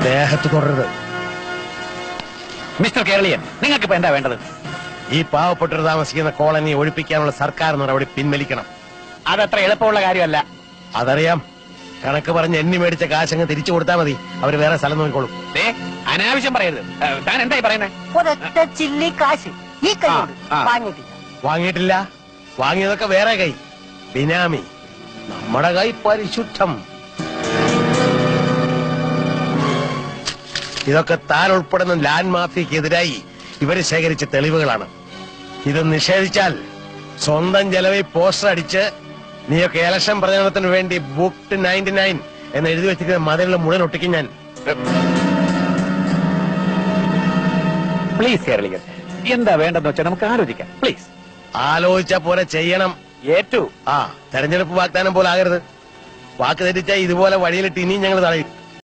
ദേഹത്ത് തുടരുത്. മിസ്റ്റർ കേരളീയൻ, നിങ്ങൾക്ക് ഇപ്പൊ എന്താ വേണ്ടത്? ഈ പാവപ്പെട്ടവർ താമസിക്കുന്ന കോളനി ഒഴിപ്പിക്കാനുള്ള സർക്കാർ നടപടി പിൻവലിക്കണം. അതത്ര എളുപ്പമുള്ള കാര്യമല്ല. അതറിയാം. കണക്ക് പറഞ്ഞ് എണ്ണി മേടിച്ച കാശങ്ങ് തിരിച്ചു കൊടുത്താൽ മതി. അവര് വേറെ സ്ഥലം നോക്കിക്കോളും. അനാവശ്യം പറയരുത്. താൻ എന്തായി പറയുന്നത്? ഒരൊറ്റ ചില്ലി കാശ് ഈ കൈ വാങ്ങിയിട്ടില്ല. വാങ്ങിയിട്ടില്ല. വാങ്ങിയതൊക്കെ വേറെ കൈ, ബിനാമി. നമ്മുടെ കൈ പരിശുദ്ധം. ഇതൊക്കെ താൻ ഉൾപ്പെടുന്ന ലാൻഡ് മാഫിയക്കെതിരായി ഇവര് ശേഖരിച്ച തെളിവുകളാണ്. ഇത് നിഷേധിച്ചാൽ സ്വന്തം ചെലവിൽ പോസ്റ്റർ അടിച്ച് നീയൊക്കെ ഇലക്ഷൻ പ്രചരണത്തിന് വേണ്ടി ബുക്ക്ഡ് 99 എന്ന് എഴുതി വെച്ചിരിക്കുന്ന മതിലുള്ള മുഴുവൻ ഒട്ടിക്കും ഞാൻ. പ്ലീസ് കേരളീയൻ, എന്താ വേണ്ടെന്ന് വെച്ചാൽ നമുക്ക് ആലോചിക്കാം. പ്ലീസ്. ആലോചിച്ച പോലെ ചെയ്യണം. ഏറ്റു. തെരഞ്ഞെടുപ്പ് വാഗ്ദാനം പോലെ ആകരുത്. വാക്ക് തെറ്റിച്ചാൽ ഇതുപോലെ വഴിയിലിട്ട് ഇനിയും ഞങ്ങൾ തടയും.